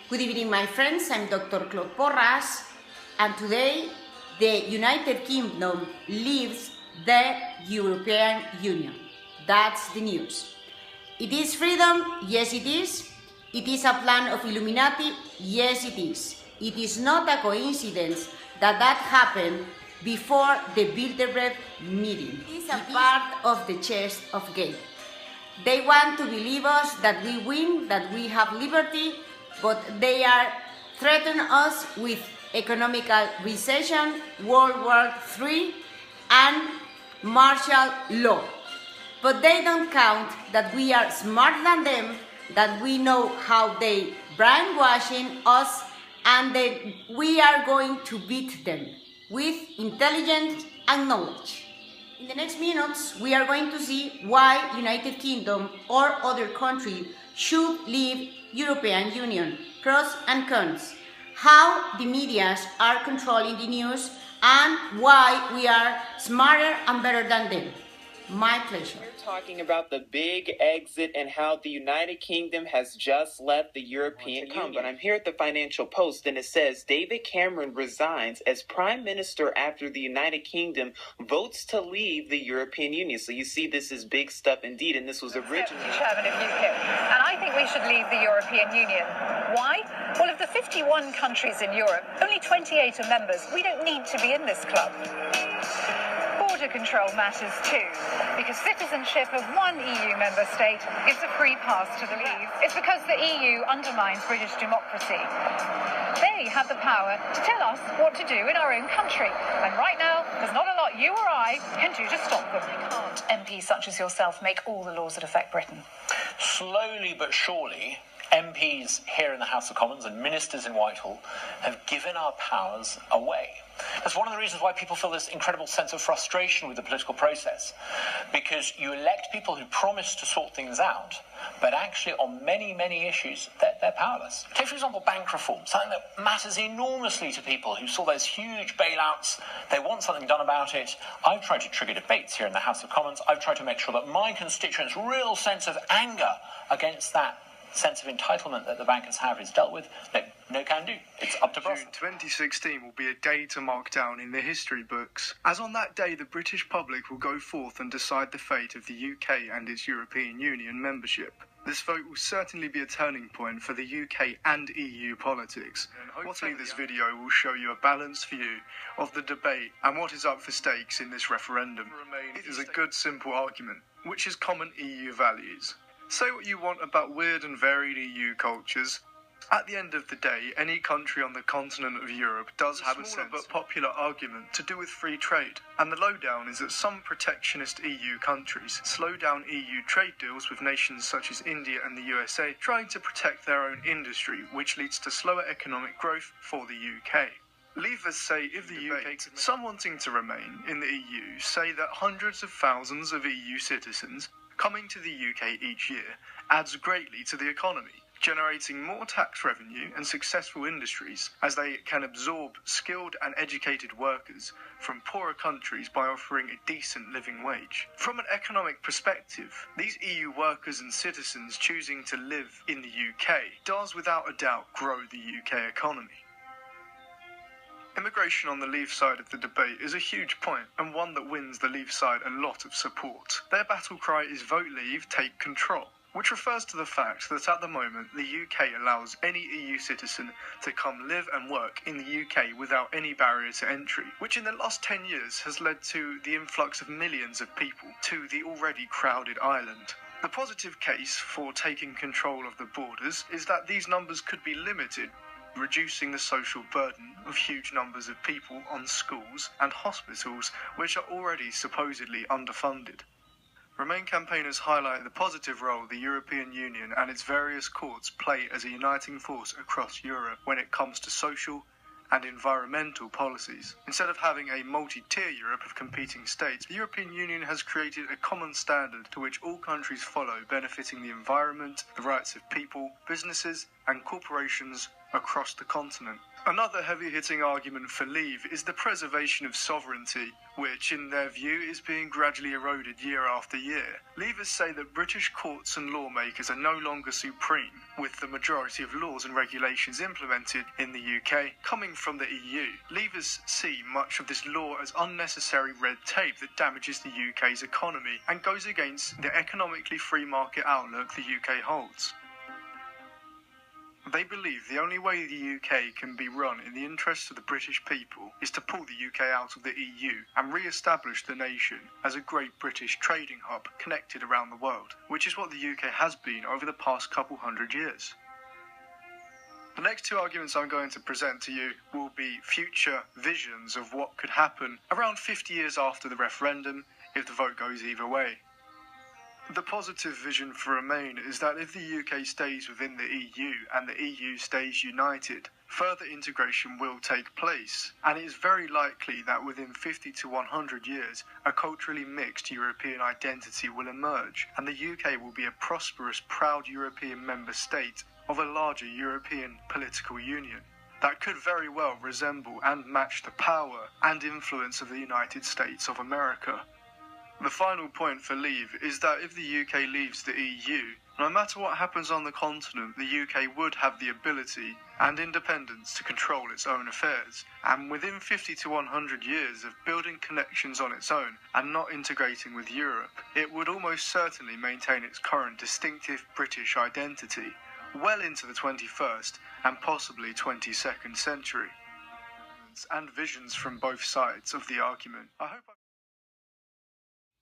Good evening, my friends. I'm Dr. Claude Porras, and today the United Kingdom leaves the European Union. That's the news. It is freedom? Yes, it is. It is a plan of illuminati? Yes, it is. It is not a coincidence that happened before the Bilderberg meeting. It is a part of the chess of game. They want to believe us that we win, that we have liberty, but they are threatening us with economical recession, World War III, and martial law. But they don't count that we are smarter than them, that we know how they brainwashing us, and that we are going to beat them with intelligence and knowledge. In the next minutes, we are going to see why United Kingdom or other country should leave European Union, pros and cons, how the media are controlling the news, and why we are smarter and better than them. My pleasure. We're talking about the big exit and how the United Kingdom has just left the European Union. But I'm here at the Financial Post, and it says David Cameron resigns as Prime Minister after the United Kingdom votes to leave the European Union. So you see, this is big stuff indeed, and this was originally Chairman of UKIP, and I think we should leave the European Union. Why? Well, of the 51 countries in Europe, only 28 are members. We don't need to be in this club. Border control matters too, because citizenship of one EU member state gives a free pass to the leave. It's because the EU undermines British democracy. They have the power to tell us what to do in our own country, and right now there's not a lot you or I can do to stop them. Can't MPs such as yourself make all the laws that affect Britain? Slowly but surely, MPs here in the House of Commons and ministers in Whitehall have given our powers away. That's one of the reasons why people feel this incredible sense of frustration with the political process, because you elect people who promise to sort things out, but actually on many, many issues, they're powerless. Take, for example, bank reform, something that matters enormously to people who saw those huge bailouts. They want something done about it. I've tried to trigger debates here in the House of Commons. I've tried to make sure that my constituents' real sense of anger against that sense of entitlement that the bankers have is dealt with. No can do. It's up to Brussels. June 2016 will be a day to mark down in the history books, as on that day the British public will go forth and decide the fate of the UK and its European Union membership. This vote will certainly be a turning point for the UK and EU politics. And hopefully this video will show you a balanced view of the debate and what is up for stakes in this referendum. It is a good, simple argument, which is common EU values. Say what you want about weird and varied EU cultures. At the end of the day, any country on the continent of Europe does have a smaller but popular argument to do with free trade. And the lowdown is that some protectionist EU countries slow down EU trade deals with nations such as India and the USA, trying to protect their own industry, which leads to slower economic growth for the UK. Leavers say if the UK, some wanting to remain in the EU, say that hundreds of thousands of EU citizens coming to the UK each year adds greatly to the economy, generating more tax revenue and successful industries as they can absorb skilled and educated workers from poorer countries by offering a decent living wage. From an economic perspective, these EU workers and citizens choosing to live in the UK does without a doubt grow the UK economy. Immigration on the Leave side of the debate is a huge point, and one that wins the Leave side a lot of support. Their battle cry is Vote Leave, Take Control, which refers to the fact that at the moment the UK allows any EU citizen to come live and work in the UK without any barrier to entry, which in the last 10 years has led to the influx of millions of people to the already crowded island. The positive case for taking control of the borders is that these numbers could be limited, reducing the social burden of huge numbers of people on schools and hospitals which are already supposedly underfunded. Remain campaigners highlight the positive role the European Union and its various courts play as a uniting force across Europe when it comes to social and environmental policies. Instead of having a multi-tier Europe of competing states, the European Union has created a common standard to which all countries follow, benefiting the environment, the rights of people, businesses and corporations across the continent. Another heavy-hitting argument for leave is the preservation of sovereignty, which, in their view, is being gradually eroded year after year. Leavers say that British courts and lawmakers are no longer supreme, with the majority of laws and regulations implemented in the UK coming from the EU. Leavers see much of this law as unnecessary red tape that damages the UK's economy and goes against the economically free market outlook the UK holds. They believe the only way the UK can be run in the interests of the British people is to pull the UK out of the EU and re-establish the nation as a great British trading hub connected around the world, which is what the UK has been over the past couple hundred years. The next two arguments I'm going to present to you will be future visions of what could happen around 50 years after the referendum if the vote goes either way. The positive vision for Remain is that if the UK stays within the EU and the EU stays united, further integration will take place, and it is very likely that within 50 to 100 years, a culturally mixed European identity will emerge, and the UK will be a prosperous, proud European member state of a larger European political union that could very well resemble and match the power and influence of the United States of America. The final point for leave is that if the UK leaves the EU, no matter what happens on the continent, the UK would have the ability and independence to control its own affairs, and within 50 to 100 years of building connections on its own and not integrating with Europe, it would almost certainly maintain its current distinctive British identity, well into the 21st and possibly 22nd century. And visions from both sides of the argument.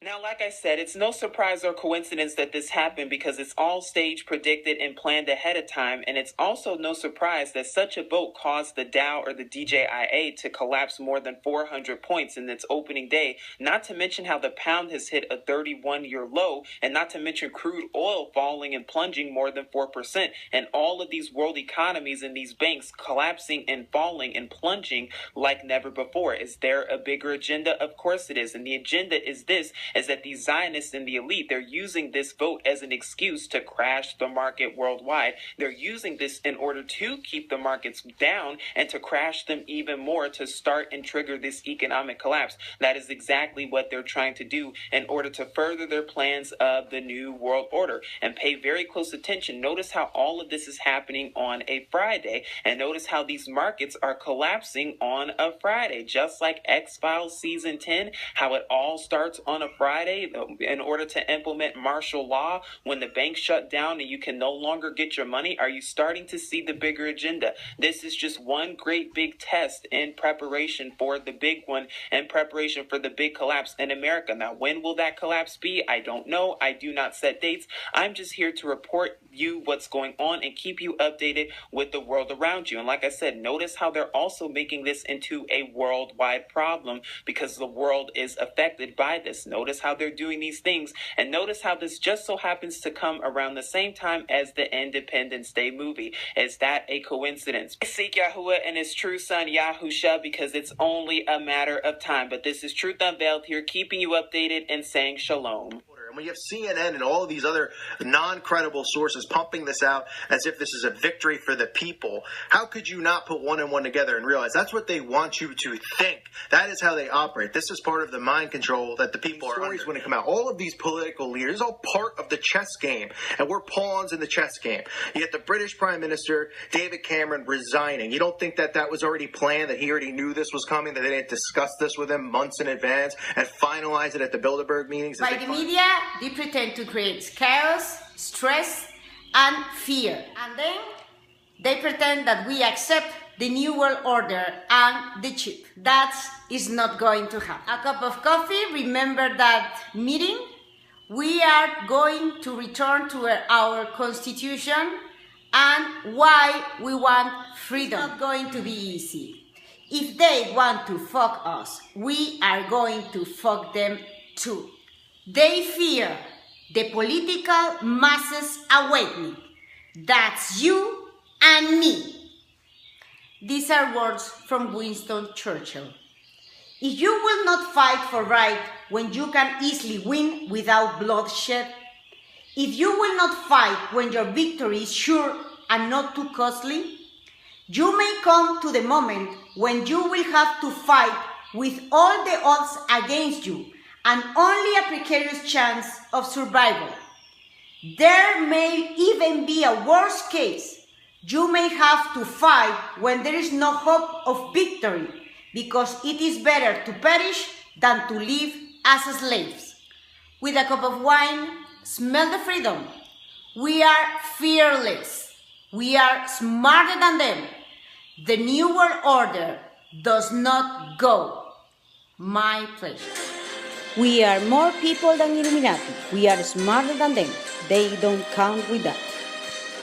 Now, like I said, it's no surprise or coincidence that this happened because it's all staged, predicted, and planned ahead of time. And it's also no surprise that such a vote caused the Dow or the DJIA to collapse more than 400 points in its opening day. Not to mention how the pound has hit a 31-year low, and not to mention crude oil falling and plunging more than 4%. And all of these world economies and these banks collapsing and falling and plunging like never before. Is there a bigger agenda? Of course it is. And the agenda is this. Is that these Zionists and the elite, they're using this vote as an excuse to crash the market worldwide. They're using this in order to keep the markets down and to crash them even more to start and trigger this economic collapse. That is exactly what they're trying to do in order to further their plans of the new world order. And pay very close attention. Notice how all of this is happening on a Friday, and notice how these markets are collapsing on a Friday, just like X-Files season 10, how it all starts on a Friday in order to implement martial law when the banks shut down and you can no longer get your money. Are you starting to see the bigger agenda? This is just one great big test in preparation for the big one, in preparation for the big collapse in America. Now, when will that collapse be? I don't know. I do not set dates. I'm just here to report you what's going on and keep you updated with the world around you. And like I said, notice how they're also making this into a worldwide problem because the world is affected by this. Notice how they're doing these things, and notice how this just so happens to come around the same time as the Independence Day movie. Is that a coincidence? I seek Yahuwah and his true son Yahusha because it's only a matter of time. But this is Truth Unveiled here, keeping you updated and saying shalom. And when you have CNN and all of these other non-credible sources pumping this out as if this is a victory for the people, how could you not put one and one together and realize that's what they want you to think? That is how they operate. This is part of the mind control that the people are under. When it come out, all of these political leaders, all part of the chess game, and we're pawns in the chess game. You get the British Prime Minister, David Cameron, resigning. You don't think that that was already planned, that he already knew this was coming, that they didn't discuss this with him months in advance and finalize it at the Bilderberg meetings? By the media, they pretend to create chaos, stress, and fear. And then they pretend that we accept the New World Order and the chip. That is not going to happen. A cup of coffee, remember that meeting? We are going to return to our constitution and why we want freedom. It's not going to be easy. If they want to fuck us, we are going to fuck them too. They fear the political masses awakening. That's you and me. These are words from Winston Churchill. If you will not fight for right when you can easily win without bloodshed, if you will not fight when your victory is sure and not too costly, You may come to the moment when you will have to fight with all the odds against you and only a precarious chance of survival. There may even be a worse case. You may have to fight when there is no hope of victory, because it is better to perish than to live as slaves. With a cup of wine, smell the freedom. We are fearless. We are smarter than them. The New World Order does not go. My pleasure. We are more people than Illuminati. We are smarter than them. They don't count with that.